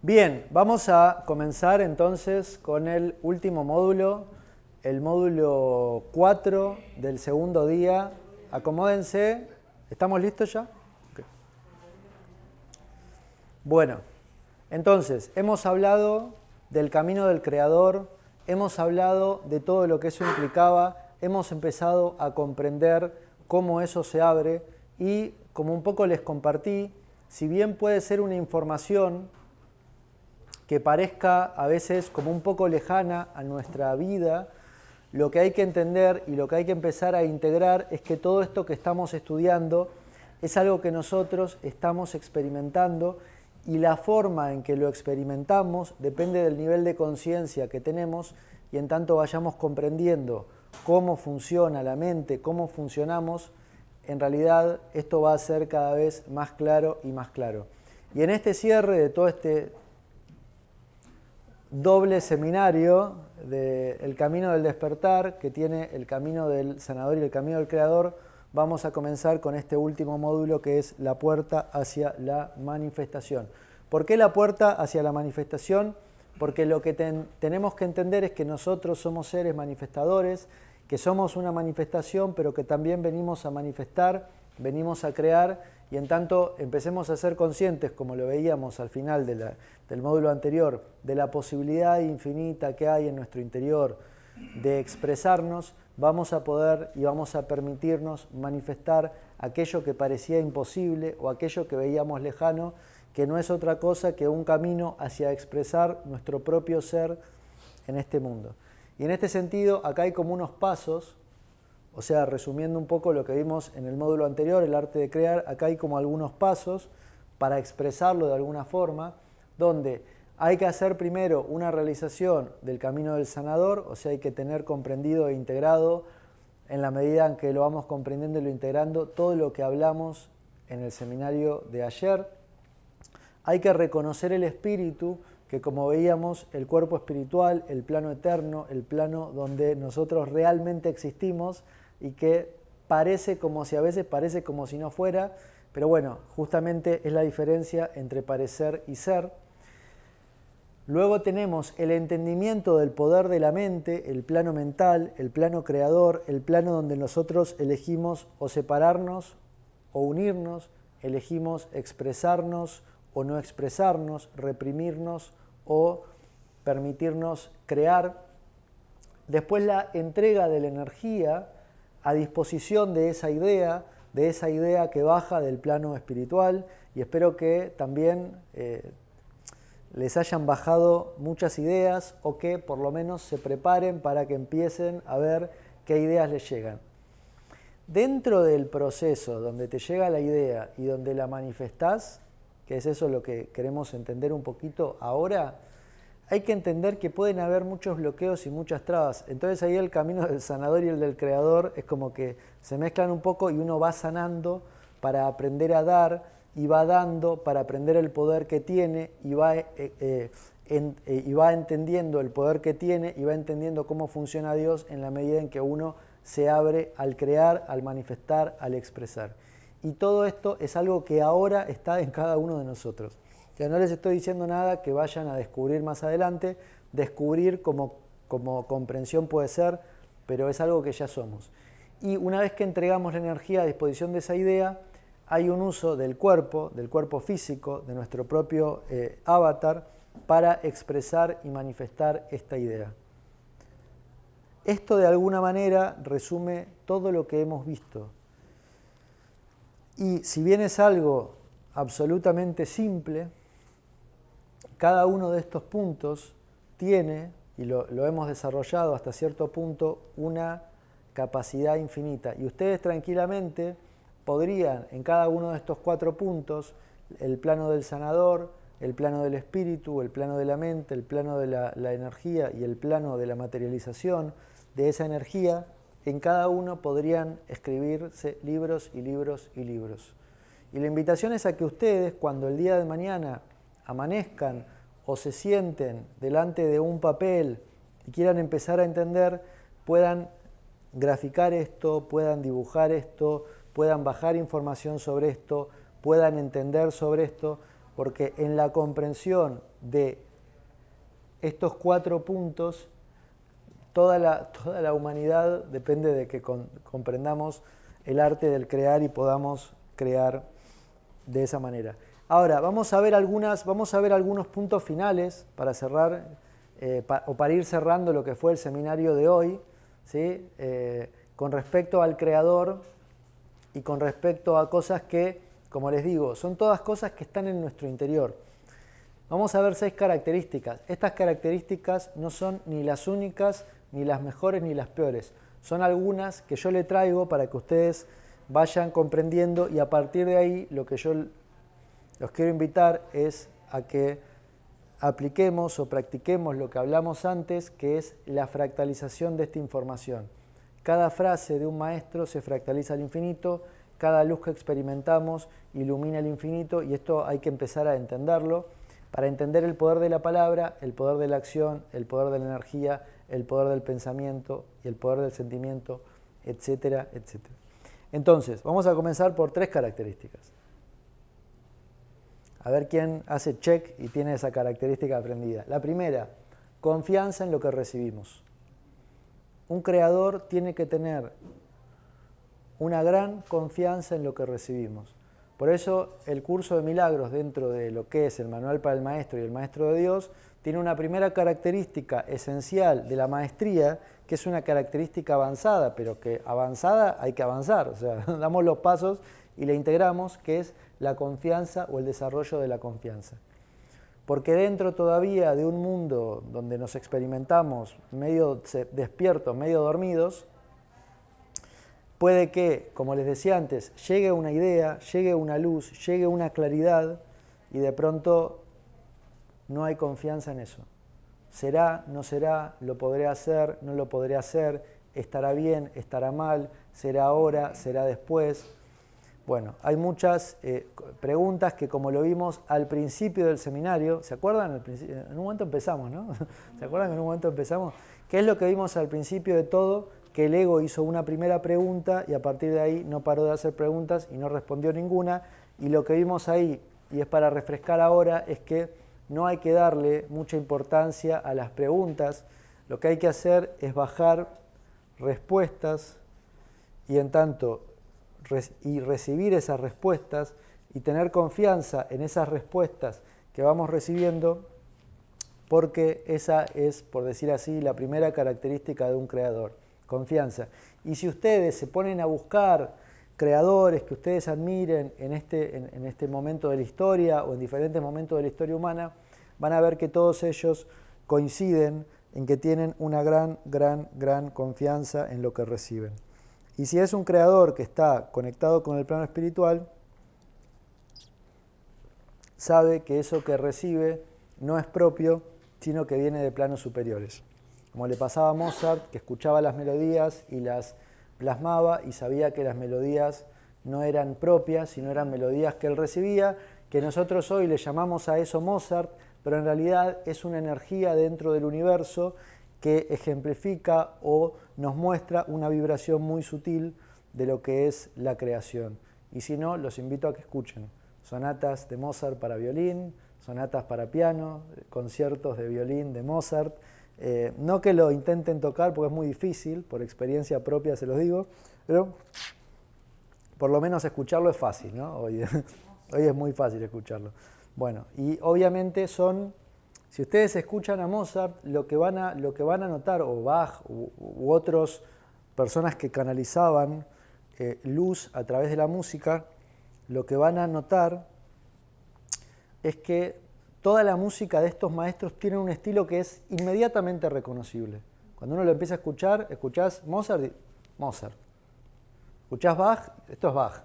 Bien, vamos a comenzar entonces con el último módulo, el módulo 4 del segundo día. Acomódense. ¿Estamos listos ya? Okay. Bueno, entonces, hemos hablado del camino del Creador, hemos hablado de todo lo que eso implicaba, hemos empezado a comprender cómo eso se abre y, como un poco les compartí, si bien puede ser una información que parezca a veces como un poco lejana a nuestra vida, lo que hay que entender y lo que hay que empezar a integrar es que todo esto que estamos estudiando es algo que nosotros estamos experimentando y la forma en que lo experimentamos depende del nivel de conciencia que tenemos y en tanto vayamos comprendiendo cómo funciona la mente, cómo funcionamos, en realidad esto va a ser cada vez más claro y más claro. Y en este cierre de todo este doble seminario del camino del despertar, que tiene el camino del sanador y el camino del creador, vamos a comenzar con este último módulo que es la puerta hacia la manifestación. ¿Por qué la puerta hacia la manifestación? Porque lo que tenemos que entender es que nosotros somos seres manifestadores, que somos una manifestación, pero que también venimos a manifestar, venimos a crear, y en tanto empecemos a ser conscientes, como lo veíamos al final del módulo anterior, de la posibilidad infinita que hay en nuestro interior de expresarnos, vamos a poder y vamos a permitirnos manifestar aquello que parecía imposible o aquello que veíamos lejano, que no es otra cosa que un camino hacia expresar nuestro propio ser en este mundo. Y en este sentido, acá hay como unos pasos. O sea, resumiendo un poco lo que vimos en el módulo anterior, el arte de crear, acá hay como algunos pasos para expresarlo de alguna forma, donde hay que hacer primero una realización del camino del sanador, o sea, hay que tener comprendido e integrado, en la medida en que lo vamos comprendiendo y lo integrando, todo lo que hablamos en el seminario de ayer. Hay que reconocer el espíritu, que como veíamos, el cuerpo espiritual, el plano eterno, el plano donde nosotros realmente existimos y que parece como si a veces parece como si no fuera, pero bueno, justamente es la diferencia entre parecer y ser. Luego tenemos el entendimiento del poder de la mente, el plano mental, el plano creador, el plano donde nosotros elegimos o separarnos o unirnos, elegimos expresarnos o no expresarnos, reprimirnos o permitirnos crear. Después la entrega de la energía a disposición de esa idea que baja del plano espiritual, y espero que también les hayan bajado muchas ideas o que por lo menos se preparen para que empiecen a ver qué ideas les llegan. Dentro del proceso donde te llega la idea y donde la manifestás, que es eso lo que queremos entender un poquito ahora, hay que entender que pueden haber muchos bloqueos y muchas trabas. Entonces ahí el camino del sanador y el del creador es como que se mezclan un poco y uno va sanando para aprender a dar y va dando para aprender el poder que tiene y va entendiendo el poder que tiene y va entendiendo cómo funciona Dios en la medida en que uno se abre al crear, al manifestar, al expresar. Y todo esto es algo que ahora está en cada uno de nosotros. O sea, no les estoy diciendo nada que vayan a descubrir más adelante. Descubrir como comprensión puede ser, pero es algo que ya somos. Y una vez que entregamos la energía a disposición de esa idea, hay un uso del cuerpo físico, de nuestro propio avatar, para expresar y manifestar esta idea. Esto de alguna manera resume todo lo que hemos visto. Y si bien es algo absolutamente simple, cada uno de estos puntos tiene, y lo hemos desarrollado hasta cierto punto, una capacidad infinita. Y ustedes tranquilamente podrían, en cada uno de estos 4 puntos, el plano del sanador, el plano del espíritu, el plano de la mente, el plano de la energía y el plano de la materialización de esa energía, en cada uno podrían escribirse libros y libros y libros. Y la invitación es a que ustedes, cuando el día de mañana amanezcan o se sienten delante de un papel y quieran empezar a entender, puedan graficar esto, puedan dibujar esto, puedan bajar información sobre esto, puedan entender sobre esto, porque en la comprensión de estos 4 puntos, toda la humanidad depende de que comprendamos el arte del crear y podamos crear de esa manera. Ahora, vamos a ver algunos puntos finales para cerrar, o para ir cerrando lo que fue el seminario de hoy, ¿sí? Con respecto al creador y con respecto a cosas que, como les digo, son todas cosas que están en nuestro interior. Vamos a ver 6 características. Estas características no son ni las únicas, ni las mejores, ni las peores. Son algunas que yo le traigo para que ustedes vayan comprendiendo, y a partir de ahí lo que yo los quiero invitar es a que apliquemos o practiquemos lo que hablamos antes, que es la fractalización de esta información. Cada frase de un maestro se fractaliza al infinito, cada luz que experimentamos ilumina el infinito, y esto hay que empezar a entenderlo para entender el poder de la palabra, el poder de la acción, el poder de la energía, el poder del pensamiento y el poder del sentimiento, etcétera, etcétera. Entonces, vamos a comenzar por 3 características. A ver quién hace check y tiene esa característica aprendida. La primera, confianza en lo que recibimos. Un creador tiene que tener una gran confianza en lo que recibimos. Por eso el curso de milagros, dentro de lo que es el manual para el maestro y el maestro de Dios, tiene una primera característica esencial de la maestría, que es una característica avanzada, pero que avanzada hay que avanzar, o sea, damos los pasos y la integramos, que es la confianza o el desarrollo de la confianza. Porque dentro todavía de un mundo donde nos experimentamos medio despiertos, medio dormidos, puede que, como les decía antes, llegue una idea, llegue una luz, llegue una claridad, y de pronto no hay confianza en eso. ¿Será? ¿No será? ¿Lo podré hacer? ¿No lo podré hacer? ¿Estará bien? ¿Estará mal? ¿Será ahora? ¿Será después? Bueno, hay muchas preguntas que, como lo vimos al principio del seminario, ¿se acuerdan? En un momento empezamos, ¿no? ¿Se acuerdan que en un momento empezamos? ¿Qué es lo que vimos al principio de todo? Que el ego hizo una primera pregunta y a partir de ahí no paró de hacer preguntas y no respondió ninguna. Y lo que vimos ahí, y es para refrescar ahora, es que no hay que darle mucha importancia a las preguntas. Lo que hay que hacer es bajar respuestas y en tanto recibir esas respuestas y tener confianza en esas respuestas que vamos recibiendo, porque esa es, por decir así, la primera característica de un creador. Confianza. Y si ustedes se ponen a buscar creadores que ustedes admiren en este momento de la historia o en diferentes momentos de la historia humana, van a ver que todos ellos coinciden en que tienen una gran confianza en lo que reciben. Y si es un creador que está conectado con el plano espiritual, sabe que eso que recibe no es propio, sino que viene de planos superiores. Como le pasaba a Mozart, que escuchaba las melodías y las plasmaba y sabía que las melodías no eran propias, sino eran melodías que él recibía, que nosotros hoy le llamamos a eso Mozart, pero en realidad es una energía dentro del universo que ejemplifica o nos muestra una vibración muy sutil de lo que es la creación. Y si no, los invito a que escuchen sonatas de Mozart para violín, sonatas para piano, conciertos de violín de Mozart. No que lo intenten tocar porque es muy difícil, por experiencia propia se los digo, pero por lo menos escucharlo es fácil, ¿no? Hoy es muy fácil escucharlo. Bueno, y obviamente si ustedes escuchan a Mozart, lo que van a notar, o Bach u otras personas que canalizaban luz a través de la música, lo que van a notar es que toda la música de estos maestros tiene un estilo que es inmediatamente reconocible. Cuando uno lo empieza a escuchar, escuchás Mozart, Mozart. Escuchás Bach, esto es Bach.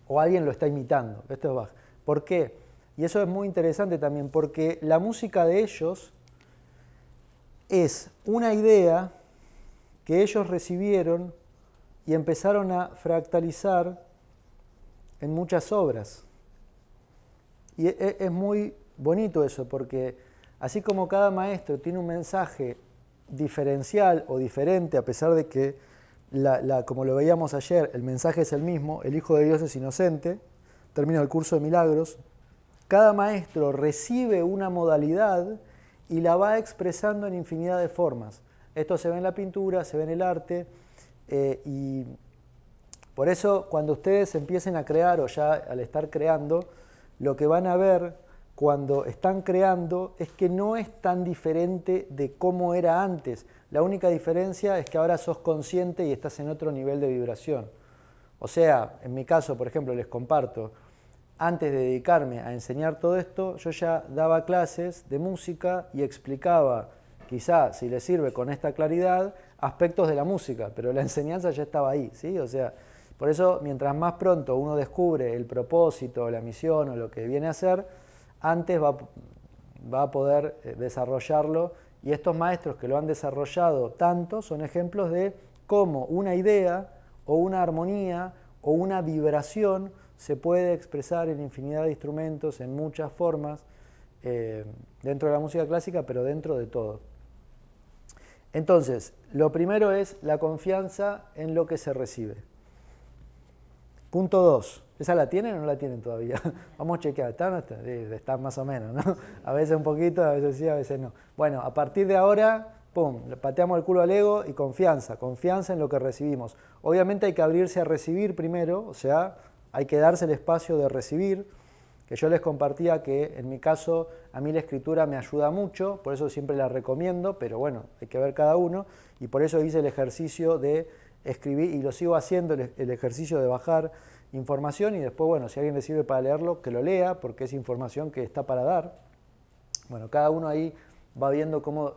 O alguien lo está imitando, esto es Bach. ¿Por qué? Y eso es muy interesante también, porque la música de ellos es una idea que ellos recibieron y empezaron a fractalizar en muchas obras. Y es muy bonito eso, porque así como cada maestro tiene un mensaje diferencial o diferente, a pesar de que, como lo veíamos ayer, el mensaje es el mismo, el Hijo de Dios es inocente, termino el curso de milagros, cada maestro recibe una modalidad y la va expresando en infinidad de formas. Esto se ve en la pintura, se ve en el arte, y por eso cuando ustedes empiecen a crear o ya al estar creando, lo que van a ver cuando están creando es que no es tan diferente de cómo era antes. La única diferencia es que ahora sos consciente y estás en otro nivel de vibración. O sea, en mi caso, por ejemplo, les comparto, antes de dedicarme a enseñar todo esto, yo ya daba clases de música y explicaba, quizá, si les sirve con esta claridad, aspectos de la música, pero la enseñanza ya estaba ahí, ¿sí? O sea, por eso, mientras más pronto uno descubre el propósito, la misión o lo que viene a hacer, antes va a poder desarrollarlo, y estos maestros que lo han desarrollado tanto son ejemplos de cómo una idea o una armonía o una vibración se puede expresar en infinidad de instrumentos, en muchas formas, dentro de la música clásica, pero dentro de todo. Entonces, lo primero es la confianza en lo que se recibe. Punto 2. ¿Esa la tienen o no la tienen todavía? Vamos a chequear. ¿Está o no está? Sí, está más o menos, ¿no? A veces un poquito, a veces sí, a veces no. Bueno, a partir de ahora, pum, le pateamos el culo al ego y confianza en lo que recibimos. Obviamente hay que abrirse a recibir primero, o sea, hay que darse el espacio de recibir, que yo les compartía que en mi caso a mí la escritura me ayuda mucho, por eso siempre la recomiendo, pero bueno, hay que ver cada uno, y por eso hice el ejercicio de escribir, y lo sigo haciendo, el ejercicio de bajar información, y después, bueno, si a alguien le sirve para leerlo, que lo lea, porque es información que está para dar. Bueno, cada uno ahí va viendo cómo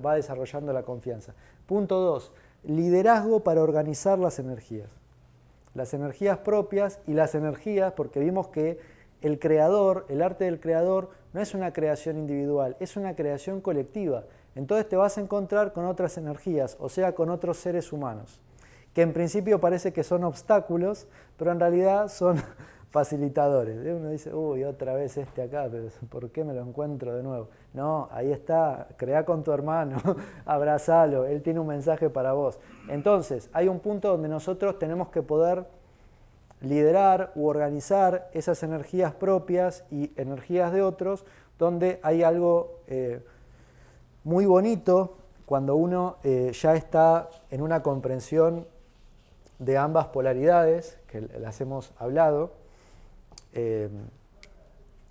va desarrollando la confianza. Punto 2, liderazgo para organizar las energías. Las energías propias y las energías, porque vimos que el creador, el arte del creador, no es una creación individual, es una creación colectiva. Entonces te vas a encontrar con otras energías, o sea, con otros seres humanos, que en principio parece que son obstáculos, pero en realidad son facilitadores. Uno dice, uy, otra vez este acá, pero ¿por qué me lo encuentro de nuevo? No, ahí está, crea con tu hermano, abrazalo, él tiene un mensaje para vos. Entonces, hay un punto donde nosotros tenemos que poder liderar u organizar esas energías propias y energías de otros, donde hay algo muy bonito cuando uno ya está en una comprensión de ambas polaridades, que las hemos hablado,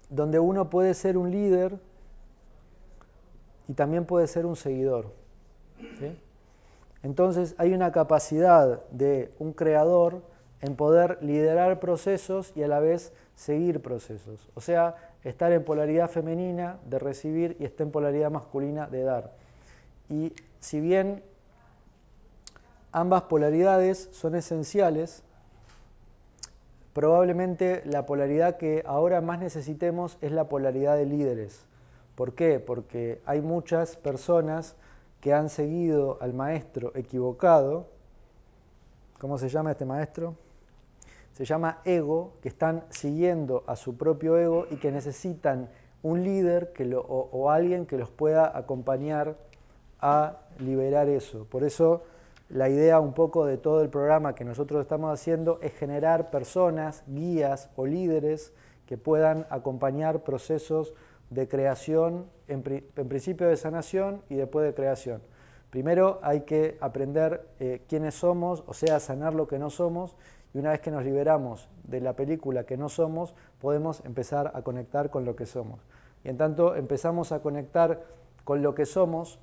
donde uno puede ser un líder y también puede ser un seguidor, ¿sí? Entonces hay una capacidad de un creador en poder liderar procesos y a la vez seguir procesos. O sea, estar en polaridad femenina de recibir y estar en polaridad masculina de dar. Y si bien ambas polaridades son esenciales, probablemente la polaridad que ahora más necesitemos es la polaridad de líderes. ¿Por qué? Porque hay muchas personas que han seguido al maestro equivocado. ¿Cómo se llama este maestro? Se llama ego, que están siguiendo a su propio ego y que necesitan un líder o alguien que los pueda acompañar a liberar eso. Por eso la idea un poco de todo el programa que nosotros estamos haciendo es generar personas, guías o líderes que puedan acompañar procesos de creación, en principio de sanación y después de creación. Primero hay que aprender quiénes somos, o sea, sanar lo que no somos, y una vez que nos liberamos de la película que no somos, podemos empezar a conectar con lo que somos. Y en tanto empezamos a conectar con lo que somos,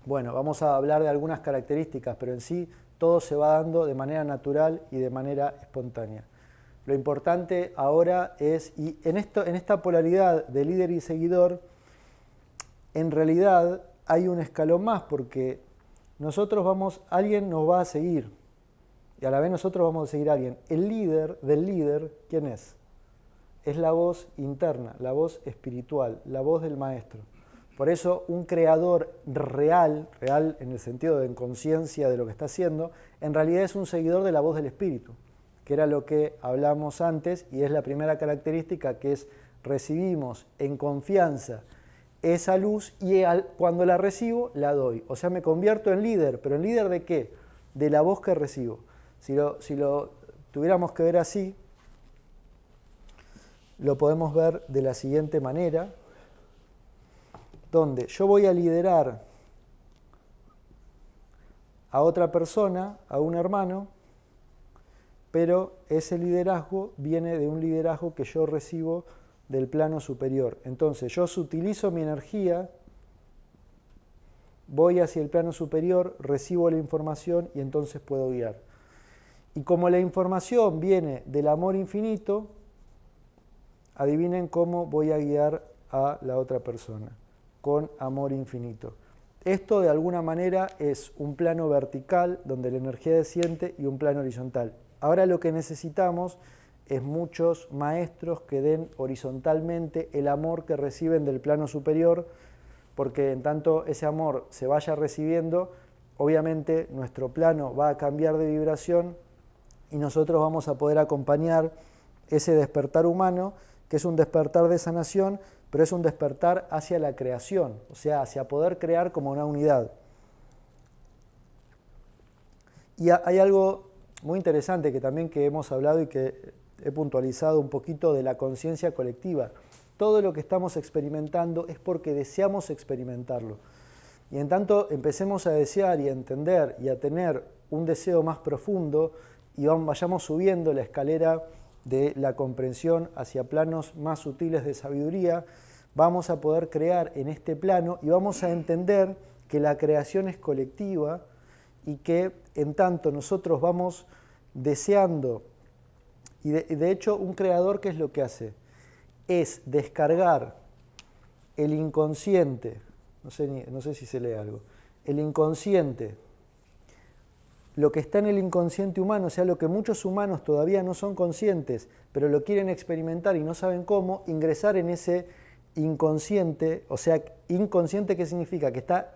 bueno, vamos a hablar de algunas características, pero en sí todo se va dando de manera natural y de manera espontánea. Lo importante ahora es, y en esta polaridad de líder y seguidor, en realidad hay un escalón más, porque alguien nos va a seguir, y a la vez nosotros vamos a seguir a alguien. El líder del líder, ¿quién es? Es la voz interna, la voz espiritual, la voz del maestro. Por eso un creador real en el sentido de conciencia de lo que está haciendo, en realidad es un seguidor de la voz del espíritu, que era lo que hablamos antes, y es la primera característica, que es recibimos en confianza esa luz y cuando la recibo, la doy. O sea, me convierto en líder, pero ¿en líder de qué? De la voz que recibo. Si lo tuviéramos que ver así, lo podemos ver de la siguiente manera, donde yo voy a liderar a otra persona, a un hermano, pero ese liderazgo viene de un liderazgo que yo recibo del plano superior. Entonces yo utilizo mi energía, voy hacia el plano superior, recibo la información y entonces puedo guiar. Y como la información viene del amor infinito, adivinen cómo voy a guiar a la otra persona, con amor infinito. Esto de alguna manera es un plano vertical donde la energía desciende y un plano horizontal. Ahora lo que necesitamos es muchos maestros que den horizontalmente el amor que reciben del plano superior, porque en tanto ese amor se vaya recibiendo, obviamente nuestro plano va a cambiar de vibración y nosotros vamos a poder acompañar ese despertar humano, que es un despertar de sanación, pero es un despertar hacia la creación, o sea, hacia poder crear como una unidad. Y hay algo muy interesante que también que hemos hablado y que he puntualizado un poquito de la conciencia colectiva. Todo lo que estamos experimentando es porque deseamos experimentarlo. Y en tanto empecemos a desear y a entender y a tener un deseo más profundo y vayamos subiendo la escalera de la comprensión hacia planos más sutiles de sabiduría, vamos a poder crear en este plano y vamos a entender que la creación es colectiva y que en tanto nosotros vamos deseando, y de hecho un creador, ¿qué es lo que hace? Es descargar el inconsciente, no sé si se lee algo, el inconsciente, lo que está en el inconsciente humano, o sea, lo que muchos humanos todavía no son conscientes, pero lo quieren experimentar y no saben cómo, ingresar en ese inconsciente, o sea, inconsciente, ¿qué significa? Que está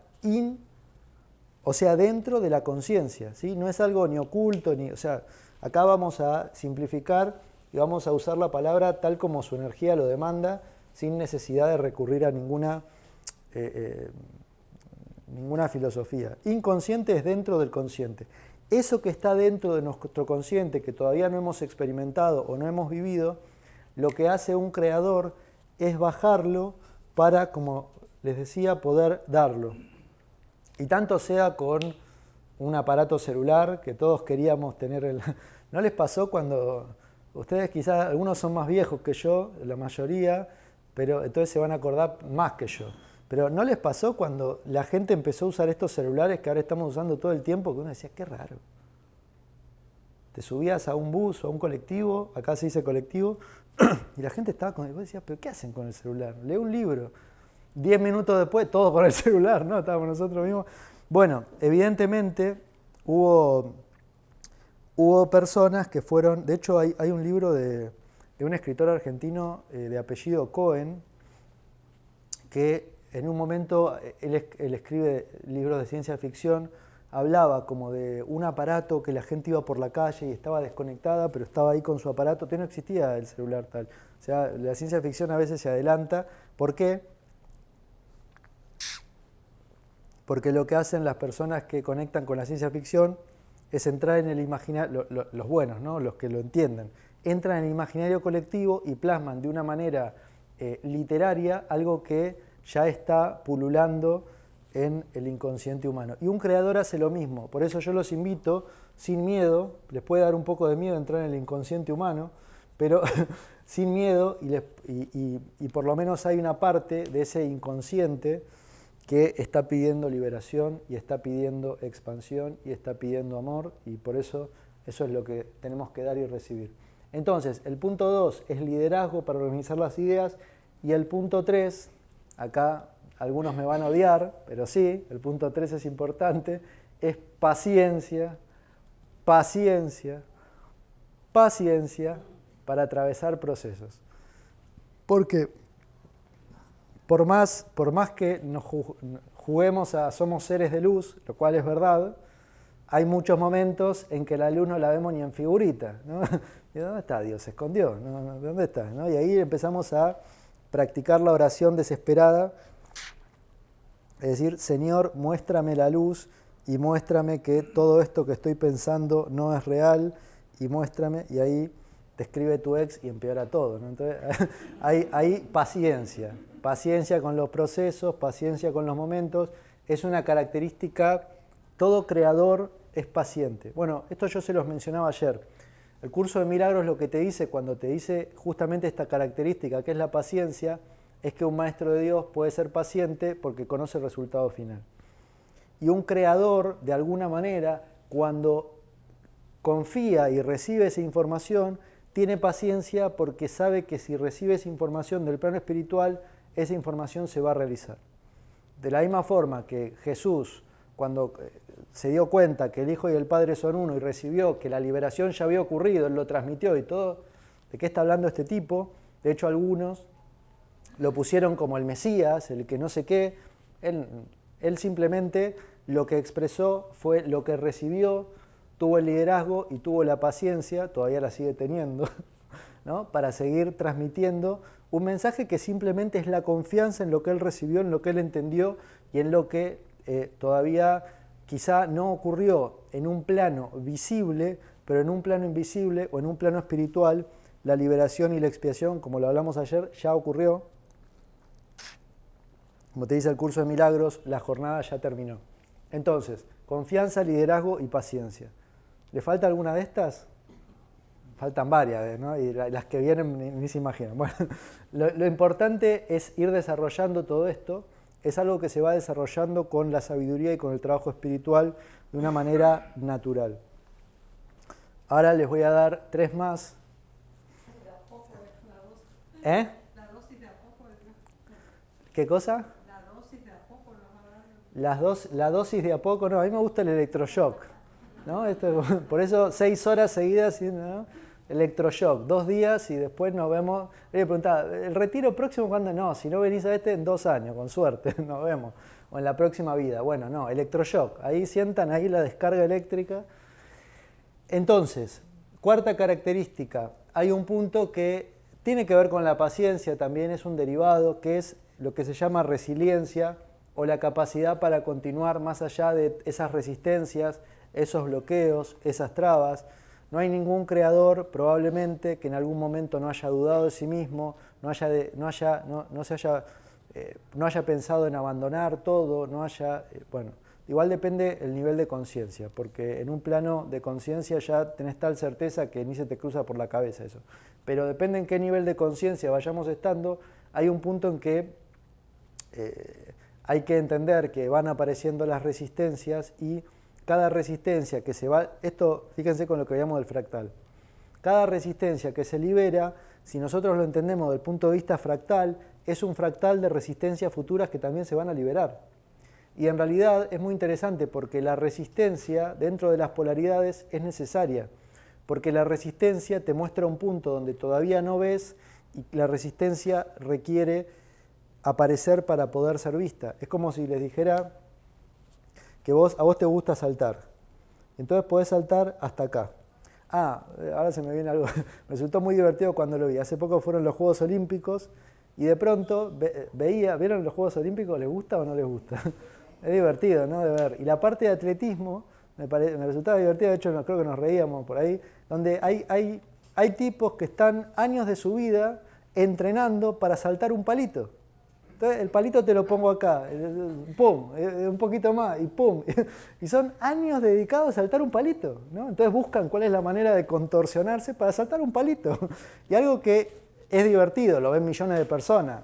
o sea, dentro de la conciencia, ¿sí? No es algo ni oculto, o sea, acá vamos a simplificar y vamos a usar la palabra tal como su energía lo demanda, sin necesidad de recurrir a ninguna filosofía. Inconsciente es dentro del consciente. Eso que está dentro de nuestro consciente, que todavía no hemos experimentado o no hemos vivido, lo que hace un creador es bajarlo para, como les decía, poder darlo. Y tanto sea con un aparato celular que todos queríamos tener. ¿No les pasó cuando ustedes quizás, algunos son más viejos que yo, la mayoría, pero entonces se van a acordar más que yo? Pero ¿no les pasó cuando la gente empezó a usar estos celulares que ahora estamos usando todo el tiempo, que uno decía, qué raro? Te subías a un bus o a un colectivo, acá se dice colectivo, y la gente estaba con... Y vos decías, ¿pero qué hacen con el celular? Lee un libro. 10 minutos después, todo con el celular, ¿no? Estábamos nosotros mismos. Bueno, evidentemente hubo personas que fueron... De hecho, hay un libro de un escritor argentino de apellido Cohen, que en un momento, él escribe libros de ciencia ficción, hablaba como de un aparato que la gente iba por la calle y estaba desconectada, pero estaba ahí con su aparato, que no existía el celular tal. O sea, la ciencia ficción a veces se adelanta. ¿Por qué? Porque lo que hacen las personas que conectan con la ciencia ficción es entrar en el imaginario, los buenos, ¿no? Los que lo entienden, entran en el imaginario colectivo y plasman de una manera literaria algo que ya está pululando en el inconsciente humano. Y un creador hace lo mismo. Por eso yo los invito, sin miedo, les puede dar un poco de miedo entrar en el inconsciente humano, pero sin miedo, y por lo menos hay una parte de ese inconsciente que está pidiendo liberación y está pidiendo expansión y está pidiendo amor, y por eso es lo que tenemos que dar y recibir. Entonces, el punto 2 es liderazgo para organizar las ideas, y el punto 3, acá algunos me van a odiar, pero sí, el punto 3 es importante, es paciencia, paciencia, paciencia para atravesar procesos. Porque por más que nos juguemos a somos seres de luz, lo cual es verdad, hay muchos momentos en que la luz no la vemos ni en figurita, ¿no? ¿Y dónde está Dios? Se escondió, ¿no? ¿Dónde está? ¿No? Y ahí empezamos a practicar la oración desesperada, es decir, Señor, muéstrame la luz y muéstrame que todo esto que estoy pensando no es real, y muéstrame, y ahí te escribe tu ex y empeora todo, ¿no? Entonces hay paciencia, paciencia con los procesos, paciencia con los momentos, es una característica, todo creador es paciente. Bueno, esto yo se los mencionaba ayer. El curso de milagros lo que te dice, cuando te dice justamente esta característica que es la paciencia, es que un maestro de Dios puede ser paciente porque conoce el resultado final. Y un creador, de alguna manera, cuando confía y recibe esa información, tiene paciencia porque sabe que si recibe esa información del plano espiritual, esa información se va a realizar. De la misma forma que Jesús, cuando se dio cuenta que el Hijo y el Padre son uno y recibió que la liberación ya había ocurrido, Él lo transmitió y todo, ¿de qué está hablando este tipo? De hecho, algunos lo pusieron como el Mesías, el que no sé qué. Él simplemente lo que expresó fue lo que recibió, tuvo el liderazgo y tuvo la paciencia, todavía la sigue teniendo, ¿no? Para seguir transmitiendo un mensaje que simplemente es la confianza en lo que él recibió, en lo que él entendió y en lo que todavía quizá no ocurrió en un plano visible, pero en un plano invisible o en un plano espiritual, la liberación y la expiación, como lo hablamos ayer, ya ocurrió. Como te dice el curso de milagros, la jornada ya terminó. Entonces, confianza, liderazgo y paciencia. ¿Le falta alguna de estas? Faltan varias, ¿no? Y las que vienen ni se imaginan. Bueno, lo importante es ir desarrollando todo esto. Es algo que se va desarrollando con la sabiduría y con el trabajo espiritual de una manera natural. Ahora les voy a dar 3 más. ¿Eh? La dosis de a poco. ¿Qué cosa? La dosis de a poco nos va a dar. La dosis de a poco, no, a mí me gusta el electroshock, ¿no? Por eso 6 horas seguidas, ¿no? Electroshock, 2 días y después nos vemos. Le preguntaba, ¿el retiro próximo cuándo? No, si no venís a en 2 años, con suerte, nos vemos. O en la próxima vida. Bueno, no, electroshock, ahí sientan ahí la descarga eléctrica. Entonces, cuarta característica, hay un punto que tiene que ver con la paciencia, también es un derivado, que es lo que se llama resiliencia o la capacidad para continuar más allá de esas resistencias, esos bloqueos, esas trabas. No hay ningún creador probablemente que en algún momento no haya dudado de sí mismo, no haya pensado en abandonar todo, bueno, igual depende el nivel de conciencia, porque en un plano de conciencia ya tenés tal certeza que ni se te cruza por la cabeza eso. Pero depende en qué nivel de conciencia vayamos estando, hay un punto en que hay que entender que van apareciendo las resistencias y cada resistencia que se va, esto fíjense con lo que veíamos del fractal, cada resistencia que se libera, si nosotros lo entendemos desde el punto de vista fractal, es un fractal de resistencias futuras que también se van a liberar. Y en realidad es muy interesante porque la resistencia dentro de las polaridades es necesaria, porque la resistencia te muestra un punto donde todavía no ves y la resistencia requiere aparecer para poder ser vista. Es como si les dijera que a vos te gusta saltar, entonces podés saltar hasta acá. Ahora se me viene algo, me resultó muy divertido cuando lo vi. Hace poco fueron los Juegos Olímpicos y de pronto ¿vieron los Juegos Olímpicos? ¿Les gusta o no les gusta? Es divertido, ¿no? De ver. Y la parte de atletismo me resultaba divertida, de hecho creo que nos reíamos por ahí, donde hay tipos que están años de su vida entrenando para saltar un palito. Entonces el palito te lo pongo acá, pum, un poquito más y pum. Y son años dedicados a saltar un palito, ¿no? Entonces buscan cuál es la manera de contorsionarse para saltar un palito. Y algo que es divertido, lo ven millones de personas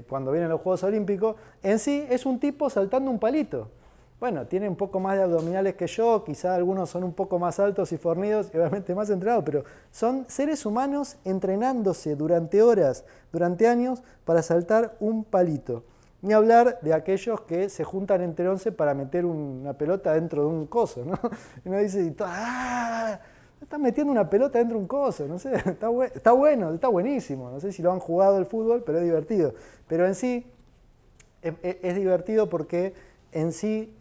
cuando vienen los Juegos Olímpicos, en sí es un tipo saltando un palito. Bueno, tiene un poco más de abdominales que yo, quizá algunos son un poco más altos y fornidos y obviamente más entrenados, pero son seres humanos entrenándose durante horas, durante años, para saltar un palito. Ni hablar de aquellos que se juntan entre 11 para meter una pelota dentro de un coso, ¿no? Y uno dice, están metiendo una pelota dentro de un coso, no sé, está bueno, está buenísimo. No sé si lo han jugado el fútbol, pero es divertido. Pero en sí es divertido porque en sí,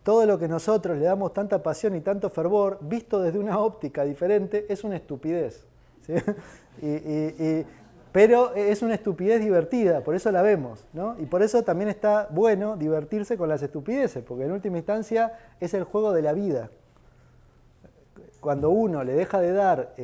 todo lo que nosotros le damos tanta pasión y tanto fervor, visto desde una óptica diferente, es una estupidez, ¿sí? Pero es una estupidez divertida, por eso la vemos, ¿no? Y por eso también está bueno divertirse con las estupideces, porque en última instancia es el juego de la vida. cuando uno le deja de dar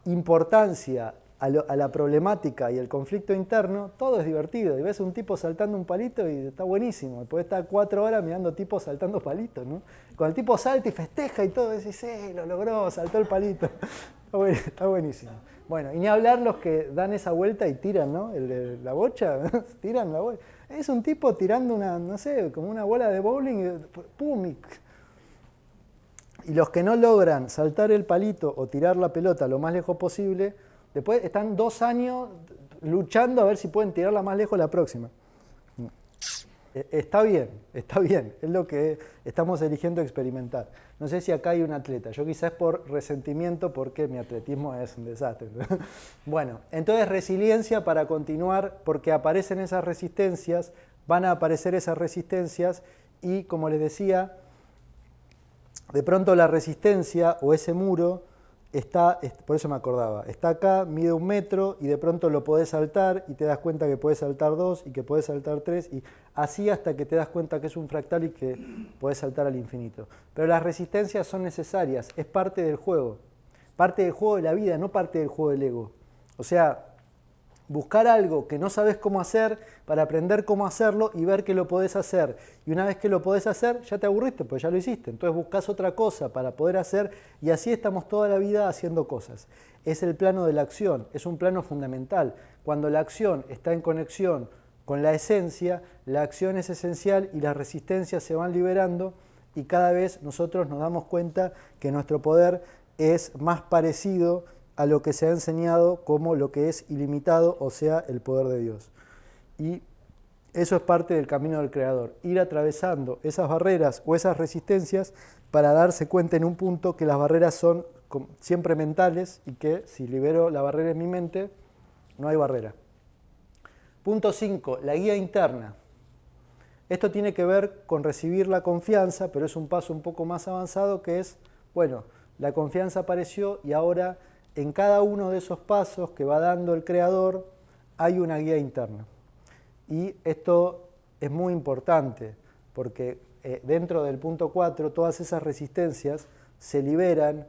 importancia a la problemática y el conflicto interno, todo es divertido. Y ves un tipo saltando un palito y está buenísimo. Después estar 4 horas mirando tipos saltando palitos, ¿no? Cuando el tipo salta y festeja y todo, decís, lo logró, saltó el palito. Está buenísimo. Bueno, y ni hablar los que dan esa vuelta y tiran, ¿no? La bocha, tiran la bocha. Es un tipo tirando una, no sé, como una bola de bowling, y ¡pum! Y los que no logran saltar el palito o tirar la pelota lo más lejos posible, después están 2 años luchando a ver si pueden tirarla más lejos la próxima. Está bien, es lo que estamos eligiendo experimentar. No sé si acá hay un atleta, yo quizás por resentimiento porque mi atletismo es un desastre. Bueno, entonces resiliencia para continuar, porque aparecen esas resistencias, van a aparecer esas resistencias y como les decía, de pronto la resistencia o ese muro está, por eso me acordaba, está acá, mide 1 metro y de pronto lo podés saltar y te das cuenta que podés saltar 2 y que podés saltar 3 y así hasta que te das cuenta que es un fractal y que podés saltar al infinito. Pero las resistencias son necesarias, es parte del juego de la vida, no parte del juego del ego. O sea, buscar algo que no sabes cómo hacer para aprender cómo hacerlo y ver que lo podés hacer. Y una vez que lo podés hacer, ya te aburriste, pues ya lo hiciste. Entonces buscas otra cosa para poder hacer y así estamos toda la vida haciendo cosas. Es el plano de la acción, es un plano fundamental. Cuando la acción está en conexión con la esencia, la acción es esencial y las resistencias se van liberando y cada vez nosotros nos damos cuenta que nuestro poder es más parecido a lo que se ha enseñado como lo que es ilimitado, o sea, el poder de Dios. Y eso es parte del camino del Creador, ir atravesando esas barreras o esas resistencias para darse cuenta en un punto que las barreras son siempre mentales y que si libero la barrera en mi mente, no hay barrera. Punto 5, la guía interna. Esto tiene que ver con recibir la confianza, pero es un paso un poco más avanzado que es, bueno, la confianza apareció y ahora en cada uno de esos pasos que va dando el Creador hay una guía interna. Y esto es muy importante porque dentro del punto 4 todas esas resistencias se liberan,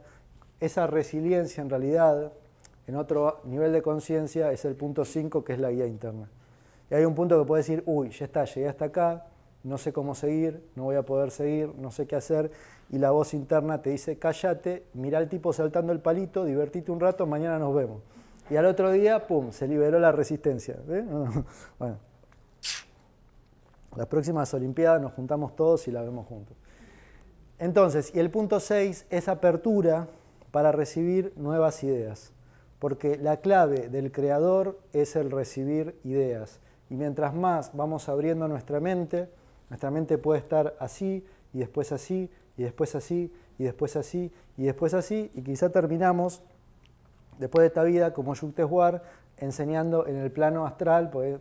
esa resiliencia en realidad en otro nivel de conciencia es el punto 5 que es la guía interna. Y hay un punto que puede decir, uy, ya está, llegué hasta acá, no sé cómo seguir, no voy a poder seguir, no sé qué hacer, y la voz interna te dice, cállate, mirá al tipo saltando el palito, divertite un rato, mañana nos vemos. Y al otro día, pum, se liberó la resistencia. Bueno, las próximas Olimpiadas nos juntamos todos y la vemos juntos. Entonces, y el punto 6 es apertura para recibir nuevas ideas, porque la clave del Creador es el recibir ideas. Y mientras más vamos abriendo nuestra mente puede estar así, y después así, y después así, y después así, y después así, y quizá terminamos, después de esta vida, como Yukteswar, enseñando en el plano astral, porque el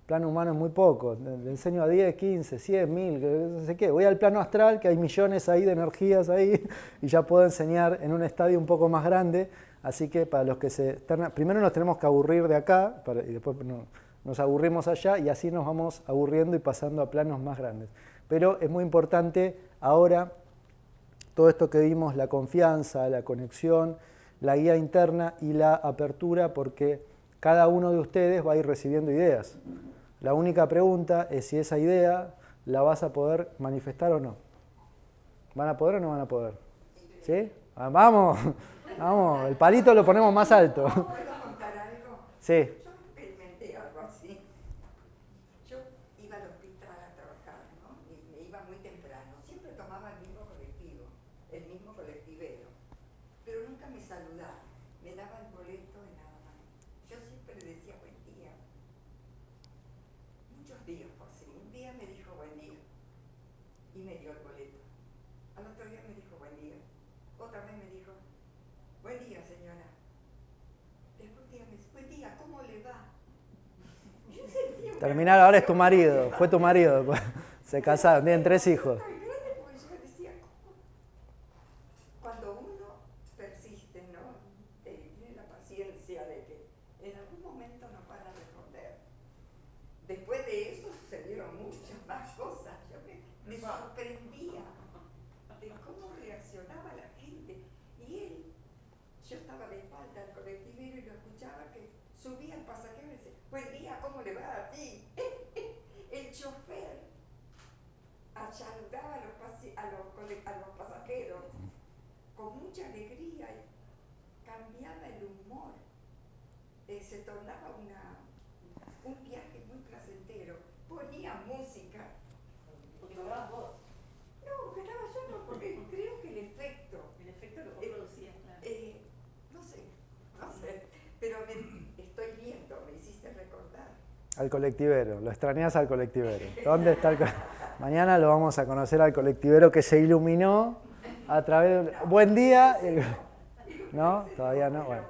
plano humano es muy poco, le enseño a 10, 15, 100, 1000, no sé qué, voy al plano astral, que hay millones ahí de energías ahí, y ya puedo enseñar en un estadio un poco más grande, así que para los que primero nos tenemos que aburrir de acá, y después nos aburrimos allá, y así nos vamos aburriendo y pasando a planos más grandes. Pero es muy importante ahora todo esto que vimos, la confianza, la conexión, la guía interna y la apertura, porque cada uno de ustedes va a ir recibiendo ideas. La única pregunta es si esa idea la vas a poder manifestar o no. ¿Van a poder o no van a poder? ¿Sí? Vamos, vamos, el palito lo ponemos más alto. ¿Puedo contar algo? Sí. Yo experimenté algo así. Yo iba al hospital a trabajar, ¿no? Y me iba muy temprano. Siempre tomaba el mismo colectivo, el mismo colectivero. Pero nunca me saludaba. Me daba el boleto y nada más. Yo siempre le decía buen día. Muchos días fue así. Un día me dijo buen día y me dio el boleto. Al otro día me dijo buen día. Otra vez me dijo buen día, señora. Después un día me dice, buen día, ¿cómo le va? Yo sentía Terminar, ahora es tu marido, fue tu marido. Se casaron, tienen 3 hijos. tan grande porque yo decía, ¿cómo? Cuando uno persiste, ¿no? Tiene la paciencia de que en algún momento nos van a responder. Después de eso sucedieron muchas más cosas. Yo me sorprendía de cómo reaccionaba la gente. buen día, ¿cómo le va a ti? El chofer saludaba a los pasajeros con mucha alegría y cambiaba el humor. Se tornaba un viaje muy placentero. Ponía música. Porque lograbas vos. No, grababa yo no, porque creo que el efecto. El efecto lo producía, claro. No sé, pero estoy viendo, me hiciste recordar. Al colectivero, lo extrañás al colectivero. ¿Dónde está el Mañana lo vamos a conocer al colectivero que se iluminó a través de... Buen día. ¿No? Todavía no. Bueno,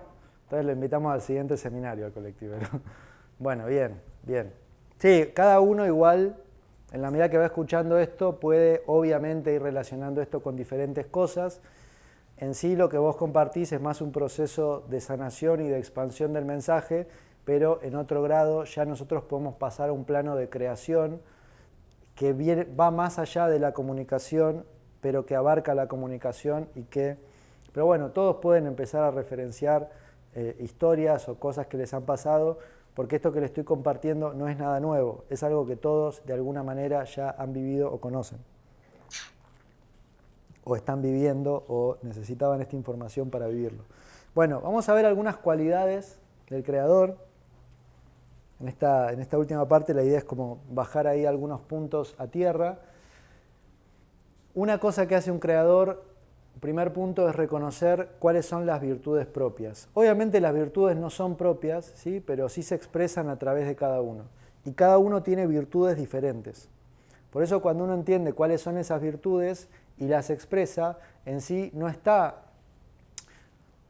entonces lo invitamos al siguiente seminario al colectivero. Bueno, bien, bien. Sí, cada uno igual, en la medida que va escuchando esto, puede obviamente ir relacionando esto con diferentes cosas. En sí lo que vos compartís es más un proceso de sanación y de expansión del mensaje, pero en otro grado ya nosotros podemos pasar a un plano de creación que va más allá de la comunicación, pero que abarca la comunicación y que... Pero bueno, todos pueden empezar a referenciar historias o cosas que les han pasado, porque esto que les estoy compartiendo no es nada nuevo, es algo que todos de alguna manera ya han vivido o conocen, o están viviendo o necesitaban esta información para vivirlo. Bueno, vamos a ver algunas cualidades del creador. En esta última parte la idea es como bajar ahí algunos puntos a tierra. Una cosa que hace un creador, primer punto, es reconocer cuáles son las virtudes propias. Obviamente las virtudes no son propias, ¿sí? Pero sí se expresan a través de cada uno. Y cada uno tiene virtudes diferentes. Por eso cuando uno entiende cuáles son esas virtudes y las expresa, en sí no está...